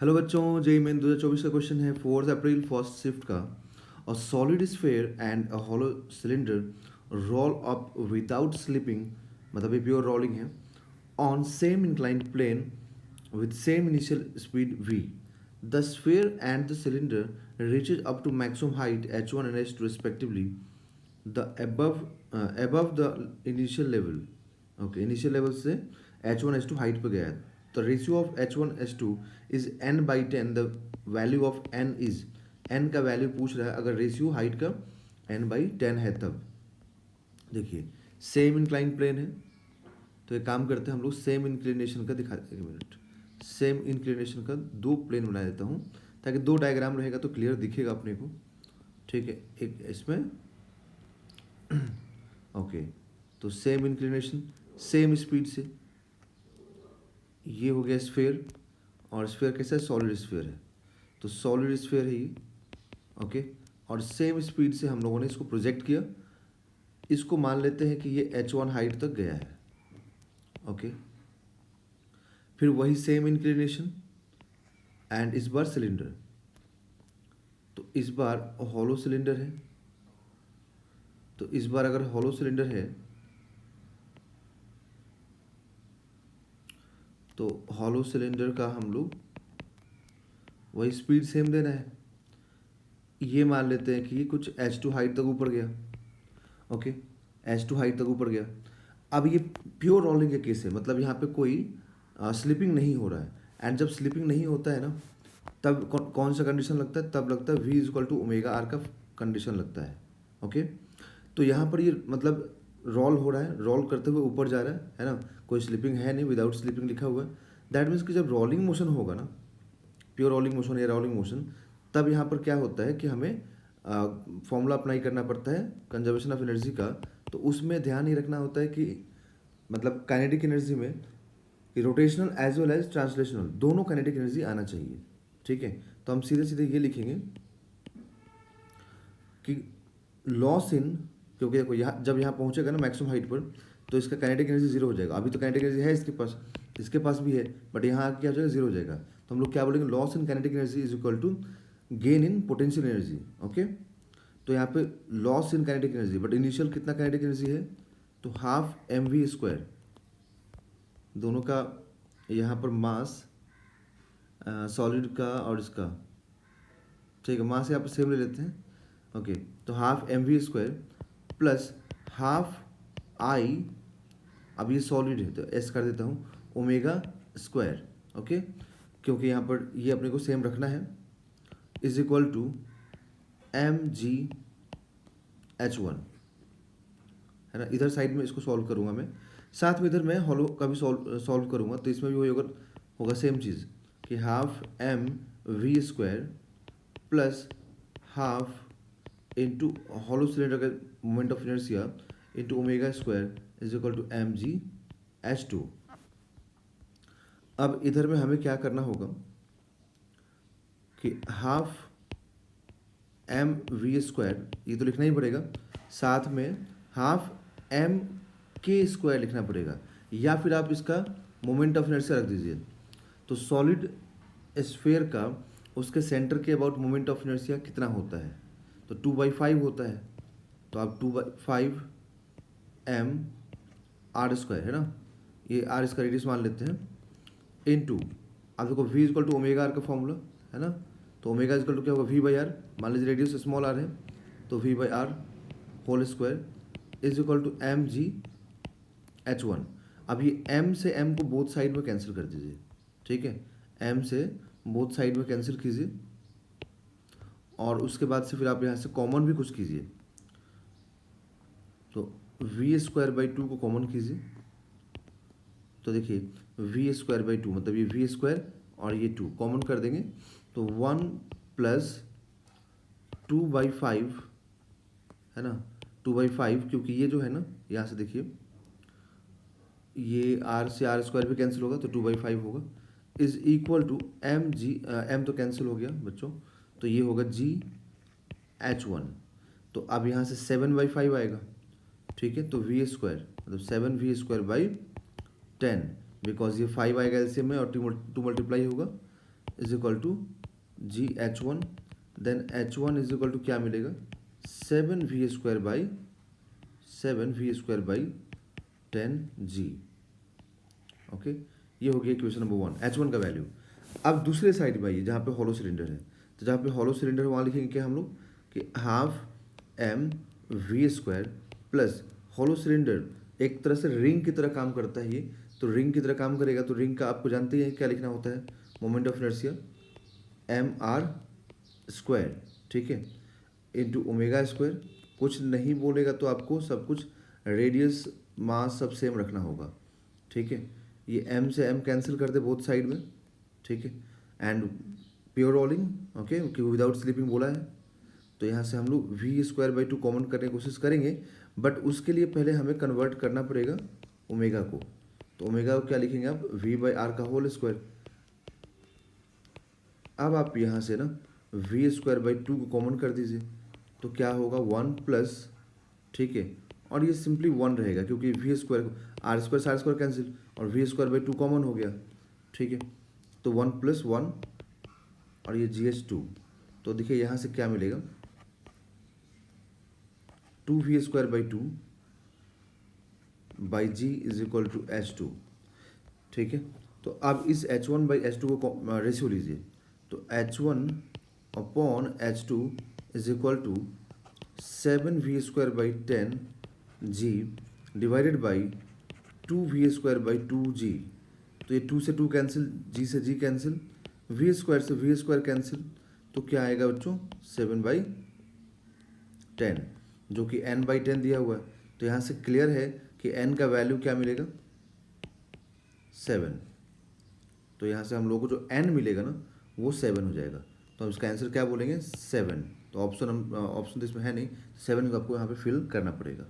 Hello बच्चों, JEE main 2024 का question है 4 अप्रैल फर्स्ट शिफ्ट का। A solid sphere and a hollow cylinder roll up without slipping, मतलब ये प्योर रोलिंग है, on same inclined plane with same initial speed v. The sphere and the cylinder reaches up to maximum height h1 and h2 respectively. The above the initial level, okay, initial level से h1 h2 height पे गया है. The ratio of h1 h2 is n by 10. The value of n is, n का value पूछ रहा है अगर ratio height का n by 10 है तब. देखिए सेम इंक्लाइन प्लेन है, तो एक काम करते हैं हम लोग सेम इंक्लिनेशन का दिखा, एक मिनट, सेम इंक्लिनेशन का दो प्लेन बना देता हूँ ताकि दो डायग्राम रहेगा तो क्लियर दिखेगा अपने को. ठीक है, एक इसमें ओके. तो सेम इंक्लिनेशन सेम स्पीड से, ये हो गया स्फेयर, और स्फेयर कैसा है, सॉलिड स्फेयर है, तो सॉलिड स्फेयर है ये. ओके, और सेम स्पीड से हम लोगों ने इसको प्रोजेक्ट किया. इसको मान लेते हैं कि ये h1 हाइट तक गया है. ओके, फिर वही सेम इंक्लिनेशन एंड इस बार सिलेंडर. तो इस बार हॉलो सिलेंडर है, तो इस बार अगर हॉलो सिलेंडर है तो हॉलो सिलेंडर का हम लोग वही स्पीड सेम देना है. ये मान लेते हैं कि ये कुछ h2 हाइट तक ऊपर गया. ओके, h2 हाइट तक ऊपर गया. अब ये प्योर रोलिंग के केस है, मतलब यहाँ पे कोई स्लिपिंग नहीं हो रहा है. एंड जब स्लिपिंग नहीं होता है ना, तब कौन सा कंडीशन लगता है, तब लगता है v is equal to omega r का कंडीशन लगता है. ओके, तो यहाँ पर ये मतलब रोल हो रहा है, रोल करते हुए ऊपर जा रहा है ना, कोई स्लिपिंग है नहीं, विदाउट स्लिपिंग लिखा हुआ है. दैट मीन्स कि जब रोलिंग मोशन होगा ना, प्योर रोलिंग मोशन या रोलिंग मोशन, तब यहाँ पर क्या होता है कि हमें फॉर्मूला अप्लाई करना पड़ता है कंजर्वेशन ऑफ एनर्जी का. तो उसमें ध्यान ये रखना होता है कि मतलब काइनेटिक एनर्जी में rotational as well as translational दोनों काइनेटिक एनर्जी आना चाहिए. ठीक है, तो हम सीधे सीधे ये लिखेंगे कि लॉस इन, क्योंकि देखो यहाँ जब यहाँ पहुँचेगा ना मैक्सिमम हाइट पर, तो इसका काइनेटिक एनर्जी जीरो हो जाएगा. अभी तो काइनेटिक एनर्जी है इसके पास भी है, बट यहाँ आके क्या हो जाएगा, जीरो हो जाएगा. तो हम लोग क्या बोलेंगे, loss in kinetic energy is equal to gain in potential energy. Okay, तो यहाँ पे loss in kinetic energy, but initial कितना काइनेटिक एनर्जी है, तो हाफ एम वी स्क्वायर. दोनों का यहाँ पर मास, सॉलिड का और इसका, ठीक है, मास यहाँ पर सेम ले लेते हैं. ओके, तो half M we square plus half I, अब ये सॉलिड है तो एस कर देता हूँ, ओमेगा स्क्वायर. ओके, क्योंकि यहाँ पर ये अपने को सेम रखना है, is equal to M G h one, है ना. इधर साइड में इसको सॉल्व करूँगा मैं, साथ में इधर मैं हॉलो का भी सॉल्व करूँगा, तो इसमें भी वही होगा सेम चीज़ कि half M we square plus half into hollow cylinder का moment of inertia into omega square is equal to M G H two. अब इधर में हमें क्या करना होगा कि हाफ एम वी स्क्वायर ये तो लिखना ही पड़ेगा, साथ में हाफ एम के स्क्वायर लिखना पड़ेगा, या फिर आप इसका मोमेंट ऑफ इनर्शिया रख दीजिए. तो सॉलिड स्फेयर का उसके सेंटर के अबाउट मोमेंट ऑफ इनर्शिया कितना होता है, तो 2/5 होता है. तो आप 2/5 एम आर स्क्वायर, है ना, ये आर इसका रेडियस मान लेते हैं, इनटू आप देखो v equal to omega r का फॉर्मूला है ना, तो ओमेगा इक्वल टू क्या होगा, v बाई आर. मान लीजिए रेडियस स्मॉल आर है, तो v by r whole square is equal to M G h one. अब ये m से m को बोथ साइड में कैंसिल कर दीजिए. ठीक है, m से बोथ साइड में कैंसिल कीजिए, और उसके बाद से फिर आप यहाँ से कॉमन भी कुछ कीजिए. तो वी स्क्वायर बाई टू को कॉमन कीजिए, तो देखिए वी स्क्वायर बाई टू, मतलब ये वी स्क्वायर और ये टू कॉमन कर देंगे, तो 1 प्लस 2/5, है ना, 2/5, क्योंकि ये जो है ना यहाँ से देखिए ये आर से आर स्क्वायर भी कैंसिल होगा, तो 2/5 होगा, is equal to M g, m तो कैंसिल हो गया बच्चों, तो ये होगा जी एच वन. तो अब यहाँ से 7/5 आएगा. ठीक है, तो वी स्क्वायर मतलब 7 वी स्क्वायर बाई 10, बिकॉज ये 5 आएगा एलसीएम में और 2 मल्टीप्लाई होगा, is equal to g h one, then h one is equal to क्या मिलेगा 7v² बाई 10g। ओके, ये हो गया इक्वेशन नंबर 1 H1 का वैल्यू। अब दूसरे साइड में आइए जहाँ पे हॉलो सिलेंडर है, तो जहाँ पे हॉलो सिलेंडर वहाँ लिखेंगे क्या हम लोग कि half M we square plus hollow cylinder एक तरह से रिंग की तरह काम करता है ये, तो रिंग की तरह काम करेगा तो रिंग का आपको जानते ही हैं क्या लिखना होता है, moment of inertia m r square, ठीक है, इंटू ओमेगा स्क्वायर। कुछ नहीं बोलेगा तो आपको सब कुछ रेडियस मास सब सेम रखना होगा, ठीक है। ये m से m कैंसिल कर दे बोथ साइड में, ठीक है, एंड प्योर रोलिंग, ओके, क्योंकि विदाउट स्लीपिंग बोला है, तो यहाँ से हम लोग v²/2 कॉमन करने की कोशिश करेंगे, बट उसके लिए पहले हमें कन्वर्ट करना पड़ेगा ओमेगा को। तो ओमेगा को क्या लिखेंगे आप v/r का होल स्क्वायर। अब आप यहाँ से ना v²/2 को कॉमन कर दीजिए, तो क्या होगा 1 प्लस, ठीक है, और ये सिंपली 1 रहेगा क्योंकि v² r² से r² कैंसिल और v²/2 कॉमन हो गया, ठीक है, तो 1 + 1 और ये GH2। तो देखिए यहाँ से क्या मिलेगा 2v²/2 by g is equal to H2, ठीक है। तो अब इस H1/H2 को रेशियो लीजिए, तो H1/H2 is equal to 7v²/10g divided by 2v²/2g। तो ये 2 से 2 कैंसिल, g से g कैंसिल, v² से v² कैंसिल, तो क्या आएगा बच्चों 7/10, जो कि n/10 दिया हुआ है। तो यहाँ से क्लियर है कि n का वैल्यू क्या मिलेगा 7। तो यहाँ से हम लोगों को जो n मिलेगा ना वो 7 हो जाएगा, तो हम इसका आंसर क्या बोलेंगे 7। तो ऑप्शन तो इसमें है नहीं, 7 को आपको यहाँ पे फिल करना पड़ेगा।